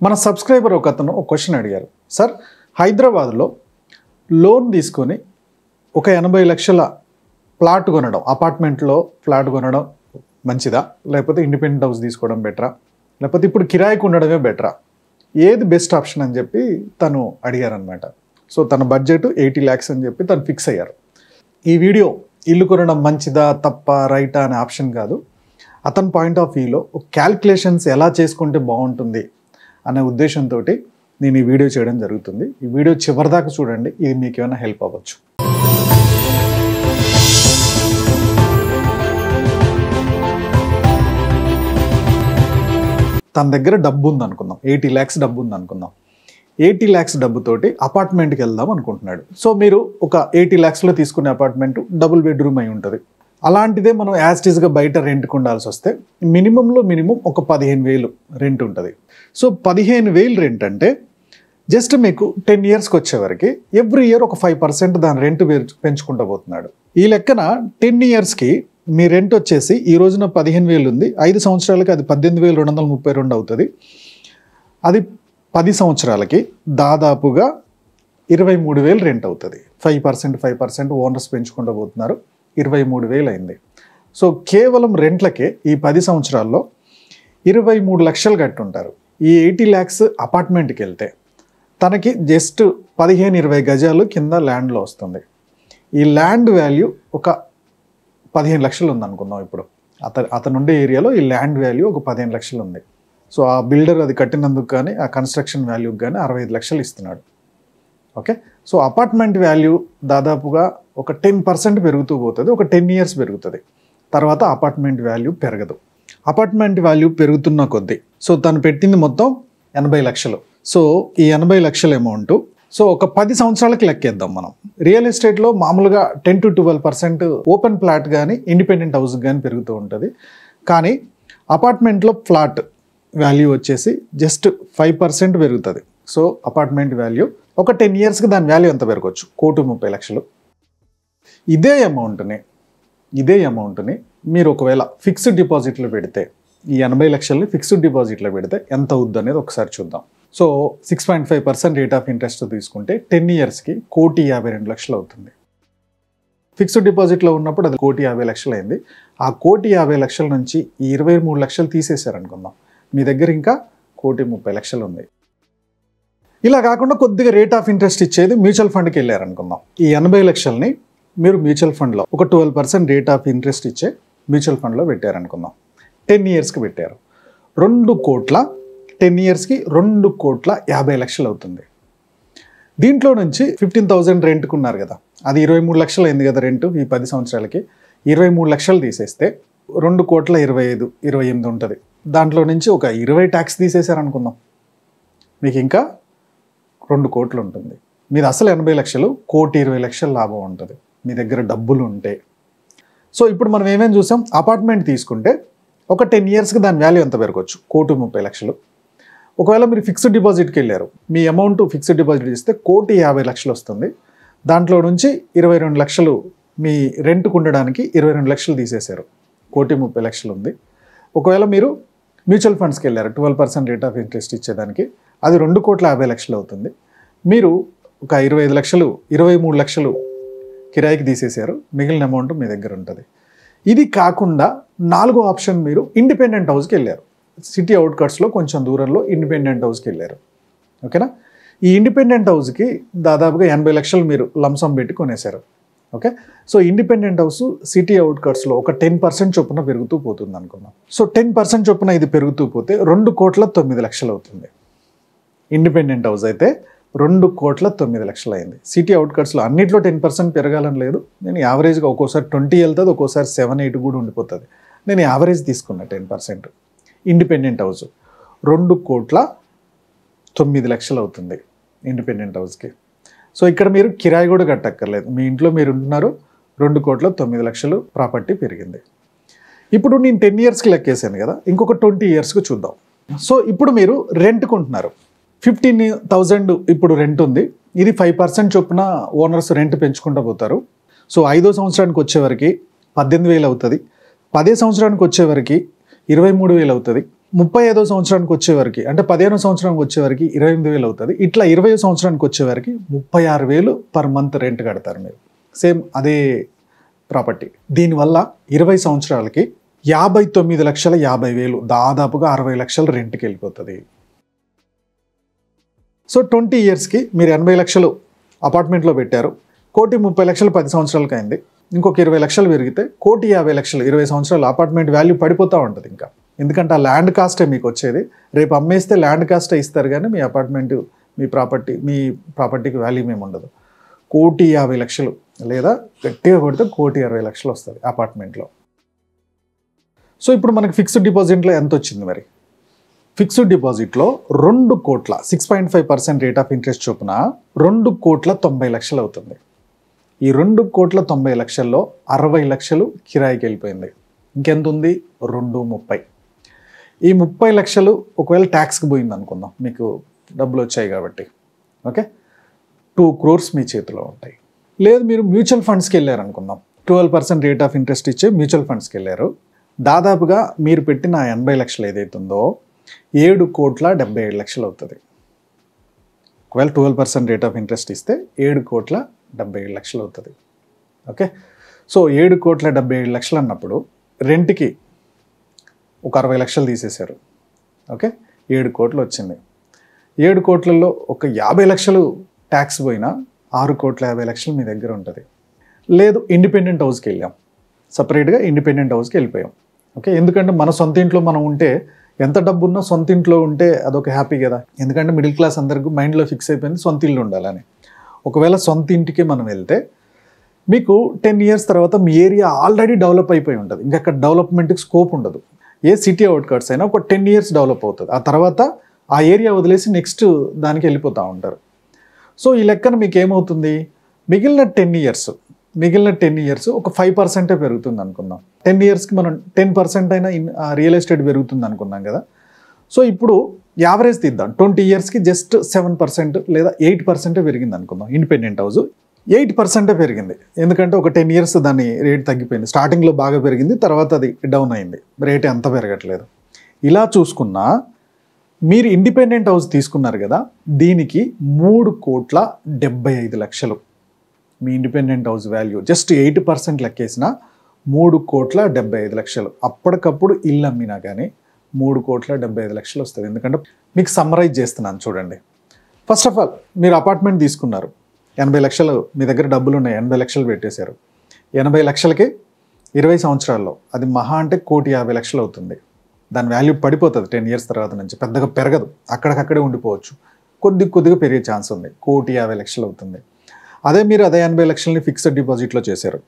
మన సబ్స్క్రైబర్ ఒకతను ఒక క్వశ్చన్ అడిగారు. సార్, హైదరాబాద్లో లోన్ తీసుకొని ఒక 80 లక్షల ప్లాట్ కొనడం, అపార్ట్మెంట్లో ఫ్లాట్ కొనడం మంచిదా, లేకపోతే ఇండిపెండెంట్ హౌస్ తీసుకోవడం బెటరా, లేకపోతే ఇప్పుడు కిరాయికి ఉండడమే బెటరా, ఏది బెస్ట్ ఆప్షన్ అని చెప్పి తను అడిగారనమాట. సో తన బడ్జెట్ 80 lakhs అని చెప్పి తను ఫిక్స్ అయ్యారు. ఈ వీడియో ఇల్లు కొనడం మంచిదా తప్ప రైటా అనే ఆప్షన్ కాదు, అతని పాయింట్ ఆఫ్ వ్యూలో క్యాల్కులేషన్స్ ఎలా చేసుకుంటే బాగుంటుంది అనే ఉద్దేశంతో నేను ఈ వీడియో చేయడం జరుగుతుంది. ఈ వీడియో చివరిదాకా చూడండి, ఇది మీకు ఏమైనా హెల్ప్ అవ్వచ్చు. తన దగ్గర డబ్బు ఉంది అనుకుందాం, 80 lakhs డబ్బు ఉంది అనుకుందాం. 80 lakhs డబ్బుతోటి అపార్ట్మెంట్కి వెళ్దాం అనుకుంటున్నాడు. సో మీరు ఒక 80 lakhsలో తీసుకునే అపార్ట్మెంట్ డబుల్ బెడ్రూమ్ అయి ఉంటుంది. అలాంటిదే మనం యాస్టీస్గా బయట రెంట్కి ఉండాల్సి వస్తే మినిమంలో మినిమం ఒక 15,000 రెంట్ ఉంటుంది. సో 15,000 రెంట్ అంటే జస్ట్ మీకు 10 yearsకి వచ్చేవరకు ఎవ్రీ ఇయర్ ఒక 5% దాని రెంట్ పెంచుకుంటూ పోతున్నాడు. ఈ లెక్కన 10 yearsకి మీ రెంట్ వచ్చేసి ఈ రోజున 15,000 ఉంది, 5 సంవత్సరాలకి అది 18,232 అవుతుంది. అది 10 సంవత్సరాలకి దాదాపుగా 23,000 రెంట్ అవుతుంది. 5% ఓనర్స్ పెంచుకుంటూ పోతున్నారు, 23,000 అయింది. సో కేవలం రెంట్లకే ఈ 10 సంవత్సరాల్లో 23 లక్షలు కట్టుంటారు. ఈ 80 lakhs అపార్ట్మెంట్కి వెళ్తే తనకి జస్ట్ 15-20 గజాలు కింద ల్యాండ్లో వస్తుంది. ఈ ల్యాండ్ వాల్యూ ఒక 15 లక్షలు ఉంది అనుకుందాం. ఇప్పుడు అతను ఉండే ఏరియాలో ఈ ల్యాండ్ వాల్యూ ఒక 15 లక్షలు ఉంది. సో ఆ బిల్డర్ అది కట్టినందుకు కానీ ఆ కన్స్ట్రక్షన్ వాల్యూకి కానీ 65 లక్షలు ఇస్తున్నాడు. ఓకే, సో అపార్ట్మెంట్ వాల్యూ దాదాపుగా ఒక 10% పెరుగుతూ పోతుంది, ఒక 10 years పెరుగుతుంది. తర్వాత అపార్ట్మెంట్ వాల్యూ పెరగదు. అపార్ట్మెంట్ వాల్యూ పెరుగుతున్న కొద్దీ సో తను పెట్టింది మొత్తం 80 లక్షలు. సో ఈ 80 లక్షల అమౌంట్ సో ఒక 10 సంవత్సరాలకి లెక్కేద్దాం మనం. రియల్ ఎస్టేట్లో మామూలుగా 10-12% ఓపెన్ ప్లాట్ కానీ ఇండిపెండెంట్ హౌస్ కానీ పెరుగుతూ ఉంటుంది. కానీ అపార్ట్మెంట్లో ఫ్లాట్ వాల్యూ వచ్చేసి జస్ట్ 5% పెరుగుతుంది. సో అపార్ట్మెంట్ వాల్యూ ఒక 10 yearsకి దాని వాల్యూ ఎంత పెరగవచ్చు, 1,30,00,000. ఇదే అమౌంట్ని మీరు ఒకవేళ ఫిక్స్డ్ డిపాజిట్లో పెడితే, ఈ 80 లక్షల్ని ఫిక్స్డ్ డిపాజిట్లో పెడితే ఎంత అవుద్ది అనేది ఒకసారి చూద్దాం. సో 6.5% రేట్ ఆఫ్ ఇంట్రెస్ట్ తీసుకుంటే 10 yearsకి 1,52,00,000 అవుతుంది. ఫిక్స్డ్ డిపాజిట్లో ఉన్నప్పుడు అది 1,50,00,000 అయింది. ఆ 1,50,00,000 నుంచి ఈ 23 లక్షలు తీసేశారనుకుందాం, మీ దగ్గర ఇంకా 1,30,00,000 ఉంది. ఇలా కాకుండా కొద్దిగా రేట్ ఆఫ్ ఇంట్రెస్ట్ ఇచ్చేది మ్యూచువల్ ఫండ్కి వెళ్ళారనుకుందాం. ఈ 80 లక్షల్ని మీరు మ్యూచువల్ ఫండ్లో ఒక 12% రేట్ ఆఫ్ ఇంట్రెస్ట్ ఇచ్చే మ్యూచువల్ ఫండ్లో పెట్టారనుకుందాం. 10 yearsకి పెట్టారు. 10 yearsకి 2,50,00,000 అవుతుంది. దీంట్లో నుంచి 15,000 రెంట్కి ఉన్నారు కదా, అది 23 లక్షలు అయింది కదా రెంట్. ఈ 10 సంవత్సరాలకి 23 లక్షలు తీసేస్తే 2,25,28 ఉంటుంది. దాంట్లో నుంచి ఒక 20 ట్యాక్స్ తీసేశారనుకుందాం, మీకు ఇంకా 2 కోట్లు ఉంటుంది. మీది అసలు 80 లక్షలు, 1,20,00,000 లాభం ఉంటుంది మీ దగ్గర డబ్బులు ఉంటే. సో ఇప్పుడు మనం ఏమేమి చూసాం, అపార్ట్మెంట్ తీసుకుంటే ఒక 10 yearsకి దాని వాల్యూ ఎంత పెరగవచ్చు, 1,30,00,000. ఒకవేళ మీరు ఫిక్స్డ్ డిపాజిట్కి వెళ్ళారు, మీ అమౌంట్ ఫిక్స్డ్ డిపాజిట్ ఇస్తే 1,50,00,000 వస్తుంది. దాంట్లో నుంచి 22 లక్షలు మీ రెంట్కు ఉండడానికి 22 లక్షలు తీసేశారు, 1,30,00,000 ఉంది. ఒకవేళ మీరు మ్యూచువల్ ఫండ్స్కి వెళ్ళారు 12% రేట్ ఆఫ్ ఇంట్రెస్ట్ ఇచ్చేదానికి, అది 2,50,00,000 అవుతుంది. మీరు ఒక 25 లక్షలు 23 లక్షలు కిరాయికి తీసేశారు, మిగిలిన అమౌంట్ మీ దగ్గర ఉంటుంది. ఇది కాకుండా 4వ ఆప్షన్, మీరు ఇండిపెండెంట్ హౌస్కి వెళ్ళారు. సిటీ అవుట్కట్స్లో కొంచెం దూరంలో ఇండిపెండెంట్ హౌస్కి వెళ్ళారు. ఓకేనా, ఈ ఇండిపెండెంట్ హౌస్కి దాదాపుగా 80 లక్షలు మీరు లంసం పెట్టి కొనేశారు. Okay, so independent house city అవుట్కట్స్లో ఒక 10% చొప్పున పెరుగుతూ పోతుంది అనుకున్నాం. సో 10% చొప్పున ఇది పెరుగుతూ పోతే 2,09,00,000 అవుతుంది. ఇండిపెండెంట్ హౌస్ అయితే 2,09,00,000 అయింది. సిటీ అవుట్కట్స్లో అన్నిట్లో 10% పెరగాలని లేదు. నేను యావరేజ్గా ఒక్కోసారి 20 వెళ్తుంది, ఒక్కోసారి 7-8 కూడా ఉండిపోతుంది. నేను యావరేజ్ తీసుకున్నా 10%. ఇండిపెండెంట్ హౌస్ 2,09,00,000 అవుతుంది ఇండిపెండెంట్ హౌస్కి. సో ఇక్కడ మీరు కిరాయి కూడా కట్టక్కర్లేదు, మీ ఇంట్లో మీరు ఉంటున్నారు, 2,09,00,000 ప్రాపర్టీ పెరిగింది. ఇప్పుడు నేను 10 yearsకి లెక్కేసాను కదా, ఇంకొక 20 yearsకి చూద్దాం. సో ఇప్పుడు మీరు రెంట్కి ఉంటున్నారు, 15,000 ఇప్పుడు రెంట్ ఉంది. ఇది 5% చొప్పున ఓనర్స్ రెంట్ పెంచుకుంటూ పోతారు. సో 5వ సంవత్సరానికి వచ్చేవరకు 18,000 అవుతుంది. 10వ సంవత్సరానికి వచ్చేవరకు 23,000 అవుతుంది. 35వ సంవత్సరానికి వచ్చేవరకు అంటే 15వ సంవత్సరానికి వచ్చేవరకు 28,000 అవుతుంది. ఇట్లా 20వ సంవత్సరానికి వచ్చేవరకు 36,000 పర్ మంత్ రెంట్ కడతారు మీరు. సేమ్ అదే ప్రాపర్టీ. దీనివల్ల 20 సంవత్సరాలకి 59,50,000 దాదాపుగా 60 లక్షలు రెంట్కి వెళ్ళిపోతుంది. సో 20 ఇయర్స్కి మీరు 80 లక్షలు అపార్ట్మెంట్లో పెట్టారు. 1,30,00,000 10 సంవత్సరాలకి అయింది. ఇంకొక 20 లక్షలు పెరిగితే 1,50,00,000 20 సంవత్సరాలు అపార్ట్మెంట్ వాల్యూ పడిపోతూ ఉంటుంది ఇంకా. ఎందుకంటే ఆ ల్యాండ్ కాస్టే మీకు వచ్చేది. రేపు అమ్మేస్తే ల్యాండ్ కాస్టే ఇస్తారు కానీ మీ అపార్ట్మెంట్ మీ ప్రాపర్టీకి వాల్యూ ఏమి ఉండదు. 1,50,00,000 లేదా గట్టిగా కొడితే 1,60,00,000 వస్తుంది అపార్ట్మెంట్లో. సో ఇప్పుడు మనకి ఫిక్స్డ్ డిపాజిట్లో ఎంత వచ్చింది మరి? ఫిక్స్డ్ డిపాజిట్లో 2 కోట్ల 6.5% రేట్ ఆఫ్ ఇంట్రెస్ట్ చొప్పున 2,90,00,000 అవుతుంది. ఈ 2,90,00,000లో 60 లక్షలు కిరాయికి వెళ్ళిపోయింది. ఇంకెంత ఉంది? 2,30,00,000. ఈ 30 లక్షలు ఒకవేళ ట్యాక్స్కి పోయింది అనుకుందాం, మీకు డబ్బులు వచ్చాయి కాబట్టి. ఓకే, 2 crores మీ చేతిలో ఉంటాయి. లేదు మీరు మ్యూచువల్ ఫండ్స్కి వెళ్ళారు అనుకుందాం, 12% రేట్ ఆఫ్ ఇంట్రెస్ట్ ఇచ్చే మ్యూచువల్ ఫండ్స్కి వెళ్ళారు. దాదాపుగా మీరు పెట్టిన 80 లక్షలు ఏదైతుందో 7,77,00,000 అవుతుంది. ఒకవేళ 12% రేట్ ఆఫ్ ఇంట్రెస్ట్ ఇస్తే 7,77,00,000 అవుతుంది. ఓకే, సో 7,77,00,000 అన్నప్పుడు రెంట్కి ఒక 60 లక్షలు తీసేశారు. ఓకే, 7 కోట్లు వచ్చింది. 7 కోట్లలో ఒక 50 లక్షలు ట్యాక్స్ పోయినా 6,50,00,000 మీ దగ్గర ఉంటుంది. లేదు ఇండిపెండెంట్ హౌస్కి వెళ్ళాం, సపరేట్గా ఇండిపెండెంట్ హౌస్కి వెళ్ళిపోయాం. ఓకే, ఎందుకంటే మన సొంత ఇంట్లో మనం ఉంటే ఎంత డబ్బు ఉన్నా సొంత ఇంట్లో ఉంటే అదొక హ్యాపీ కదా. ఎందుకంటే మిడిల్ క్లాస్ అందరికీ మైండ్లో ఫిక్స్ అయిపోయింది సొంత ఇల్లు ఉండాలని. ఒకవేళ సొంత ఇంటికి మనం వెళ్తే మీకు 10 ఇయర్స్ తర్వాత మీ ఏరియా ఆల్రెడీ డెవలప్ అయిపోయి ఉంటుంది. ఇంకా అక్కడ డెవలప్మెంట్కి స్కోప్ ఉండదు. ఏ సిటీ అవుట్కట్స్ అయినా ఒక 10 ఇయర్స్ డెవలప్ అవుతుంది. ఆ తర్వాత ఆ ఏరియా వదిలేసి నెక్స్ట్ దానికి వెళ్ళిపోతూ ఉంటారు. సో ఈ లెక్కన మీకు ఏమవుతుంది? మిగిలిన 10 ఇయర్స్ ఒక 5% పెరుగుతుంది అనుకుందాం. 10 ఇయర్స్కి మనం 10% అయినా రియల్ ఎస్టేట్ పెరుగుతుంది అనుకున్నాం కదా. సో ఇప్పుడు యావరేజ్ తీద్దాం. 20 ఇయర్స్కి జస్ట్ 7% లేదా 8% పెరిగింది అనుకుందాం. ఇండిపెండెంట్ హౌస్ 8% పెరిగింది. ఎందుకంటే ఒక 10 ఇయర్స్ దాని రేట్ తగ్గిపోయింది. స్టార్టింగ్లో బాగా పెరిగింది, తర్వాత అది డౌన్ అయింది, రేట్ అంత పెరగట్లేదు. ఇలా చూసుకున్నా మీరు ఇండిపెండెంట్ హౌస్ తీసుకున్నారు కదా, దీనికి 3,75,00,000 మీ ఇండిపెండెంట్ హౌస్ వాల్యూ. జస్ట్ 8% లెక్కేసిన 3,75,00,000. అప్పటికప్పుడు ఇల్లు అమ్మినా కానీ 3,75,00,000 వస్తుంది. ఎందుకంటే మీకు సమ్మరైజ్ చేస్తున్నాను చూడండి. ఫస్ట్ ఆఫ్ ఆల్ మీరు అపార్ట్మెంట్ తీసుకున్నారు, 80 లక్షలు మీ దగ్గర డబ్బులు ఉన్నాయి, 80 లక్షలు పెట్టేశారు. 80 లక్షలకి 20 సంవత్సరాల్లో అది మహా అంటే 1,50,00,000 అవుతుంది. దాని వాల్యూ పడిపోతుంది 10 ఇయర్స్ తర్వాత నుంచి, పెద్దగా పెరగదు, అక్కడికక్కడే ఉండిపోవచ్చు, కొద్దిగా పెరిగే ఛాన్స్ ఉంది. 1,50,00,000 అవుతుంది. అదే మీరు అదే 80 లక్షలని ఫిక్స్డ్ డిపాజిట్లో చేశారు.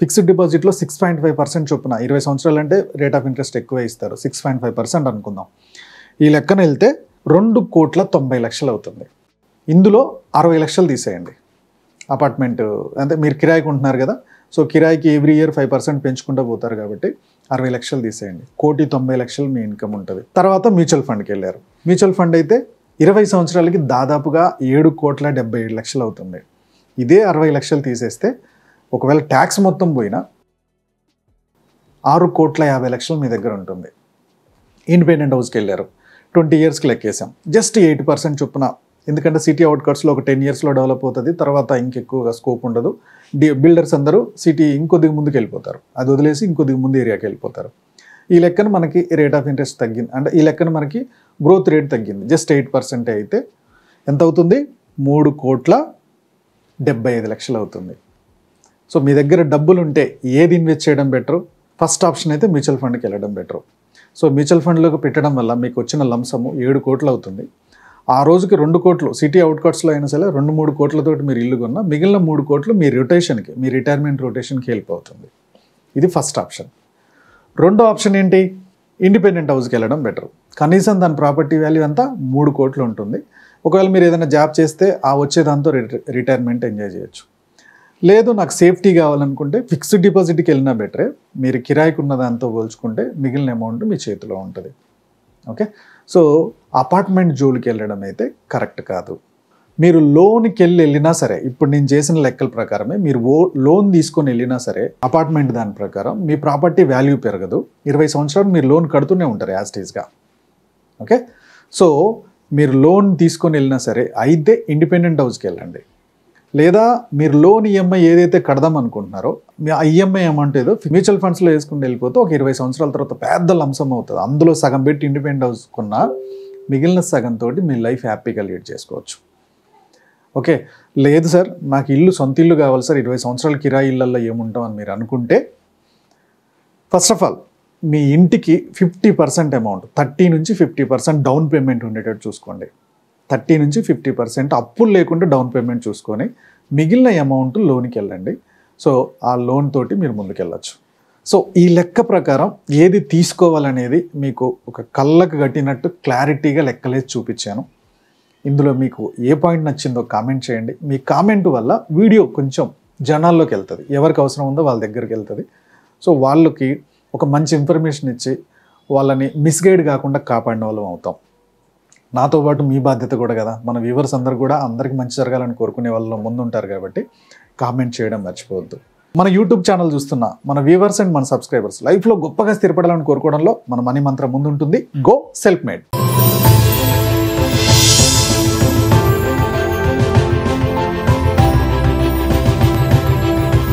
ఫిక్స్డ్ డిపాజిట్లో 6.5% చొప్పున 20 సంవత్సరాలు అంటే రేట్ ఆఫ్ ఇంట్రెస్ట్ ఎక్కువ ఇస్తారు, 6.5% అనుకుందాం. ఈ లెక్కన వెళ్తే 2,90,00,000 అవుతుంది. ఇందులో 60 లక్షలు తీసేయండి. అపార్ట్మెంట్ అంటే మీరు కిరాయికి ఉంటున్నారు కదా, సో కిరాయికి ఎవ్రీ ఇయర్ 5% పెంచుకుంటూ పోతారు కాబట్టి 60 లక్షలు తీసేయండి. 1,90,00,000 మీ ఇన్కమ్ ఉంటుంది. తర్వాత మ్యూచువల్ ఫండ్కి వెళ్ళారు. మ్యూచువల్ ఫండ్ అయితే 20 సంవత్సరాలకి దాదాపుగా 7,77,00,000 అవుతుంది. ఇదే 60 లక్షలు తీసేస్తే ఒకవేళ ట్యాక్స్ మొత్తం పోయినా 6,50,00,000 మీ దగ్గర ఉంటుంది. ఇండిపెండెంట్ హౌస్కి వెళ్ళారు, 20 ఇయర్స్కి లెక్కేసాం. జస్ట్ 8% చొప్పున, ఎందుకంటే సిటీ అవుట్కట్స్లో ఒక 10 ఇయర్స్లో డెవలప్ అవుతుంది, తర్వాత ఇంకెక్కువగా స్కోప్ ఉండదు. బిల్డర్స్ అందరూ సిటీ ఇంకొద్దిగా ముందుకు వెళ్ళిపోతారు, అది వదిలేసి ఇంకొద్దిగా ముందు ఏరియాకి వెళ్ళిపోతారు. ఈ లెక్కన మనకి రేట్ ఆఫ్ ఇంట్రెస్ట్ తగ్గింది, అంటే ఈ లెక్కన మనకి గ్రోత్ రేట్ తగ్గింది. జస్ట్ 8% అయితే ఎంత అవుతుంది? 3,75,00,000 అవుతుంది. సో మీ దగ్గర డబ్బులు ఉంటే ఏది ఇన్వెస్ట్ చేయడం బెటరు? ఫస్ట్ ఆప్షన్ అయితే మ్యూచువల్ ఫండ్కి వెళ్ళడం బెటరు. సో మ్యూచువల్ ఫండ్లోకి పెట్టడం వల్ల మీకు వచ్చిన లంసము 7 కోట్లు అవుతుంది. ఆ రోజుకి 2 కోట్లు సిటీ అవుట్కట్స్లో అయినా సరే 2-3 కోట్లతోటి మీరు ఇల్లు కొన్నా మిగిలిన 3 కోట్లు మీ రొటేషన్కి, మీ రిటైర్మెంట్ రొటేషన్కి హెల్ప్ అవుతుంది. ఇది ఫస్ట్ ఆప్షన్. రెండో ఆప్షన్ ఏంటి? ఇండిపెండెంట్ హౌస్కి వెళ్ళడం బెటర్. కనీసం దాని ప్రాపర్టీ వాల్యూ అంతా 3 కోట్లు ఉంటుంది. ఒకవేళ మీరు ఏదైనా జాబ్ చేస్తే ఆ వచ్చేదాంతో రిటైర్మెంట్ ఎంజాయ్ చేయొచ్చు. లేదు నాకు సేఫ్టీ కావాలనుకుంటే ఫిక్స్డ్ డిపాజిట్కి వెళ్ళినా బెటరే. మీరు కిరాయికి ఉన్న దాంతో పోల్చుకుంటే మిగిలిన అమౌంట్ మీ చేతిలో ఉంటుంది. ఓకే, సో అపార్ట్మెంట్ జోలికి వెళ్ళడం అయితే కరెక్ట్ కాదు. మీరు లోన్కి వెళ్ళినా సరే, ఇప్పుడు నేను చేసిన లెక్కల ప్రకారమే మీరు లోన్ తీసుకొని వెళ్ళినా సరే అపార్ట్మెంట్ దాని ప్రకారం మీ ప్రాపర్టీ వాల్యూ పెరగదు. 20 సంవత్సరాలు మీరు లోన్ కడుతూనే ఉంటారు యాజ్ టీజ్గా. ఓకే. సో మీరు లోన్ తీసుకొని వెళ్ళినా సరే అయితే ఇండిపెండెంట్ హౌస్కి వెళ్ళండి, లేదా మీరు లోన్ ఈఎంఐ ఏదైతే కడదాం అనుకుంటున్నారో మీ ఈఎంఐ అమౌంట్ ఏదో మ్యూచువల్ ఫండ్స్లో వేసుకుని వెళ్ళిపోతే ఒక 20 సంవత్సరాల తర్వాత పెద్ద లంసం అవుతుంది. అందులో సగం పెట్టి ఇండిపెండెంట్ హౌస్ కొన్నా మిగిలిన సగంతో మీ లైఫ్ హ్యాపీగా లీడ్ చేసుకోవచ్చు. ఓకే. లేదు సార్ నాకు ఇల్లు సొంత ఇల్లు కావాలి సార్, 20 సంవత్సరాల కిరాయి ఇళ్ళల్లో ఏముంటాం అని మీరు అనుకుంటే, ఫస్ట్ ఆఫ్ ఆల్ మీ ఇంటికి 50% అమౌంట్ 30 నుంచి 50% డౌన్ పేమెంట్ ఉండేటట్టు చూసుకోండి. 30 నుంచి 50% అప్పులు లేకుండా డౌన్ పేమెంట్ చూసుకొని మిగిలిన అమౌంట్ లోన్కి వెళ్ళండి. సో ఆ లోన్ తోటి మీరు ముందుకెళ్ళచ్చు. సో ఈ లెక్క ప్రకారం ఏది తీసుకోవాలనేది మీకు ఒక కళ్ళకు కట్టినట్టు క్లారిటీగా లెక్కలేసి చూపించాను. ఇందులో మీకు ఏ పాయింట్ నచ్చిందో కామెంట్ చేయండి. మీ కామెంట్ వల్ల వీడియో కొంచెం జనాల్లోకి వెళ్తుంది, ఎవరికి అవసరం ఉందో వాళ్ళ దగ్గరికి వెళ్తుంది. సో వాళ్ళకి ఒక మంచి ఇన్ఫర్మేషన్ ఇచ్చి వాళ్ళని మిస్గైడ్ కాకుండా కాపాడిన వాళ్ళం అవుతాం. నాతో పాటు మీ బాధ్యత కూడా కదా, మన వ్యూవర్స్ అందరూ కూడా అందరికీ మంచి జరగాలని కోరుకునే వాళ్ళు ముందుంటారు కాబట్టి కామెంట్ చేయడం మర్చిపోవద్దు. మన యూట్యూబ్ ఛానల్ చూస్తున్న మన వ్యూవర్స్ అండ్ మన సబ్స్క్రైబర్స్ లైఫ్లో గొప్పగా స్థిరపడాలని కోరుకోవడంలో మన మనీ మంత్రం ముందుంటుంది. Go self made.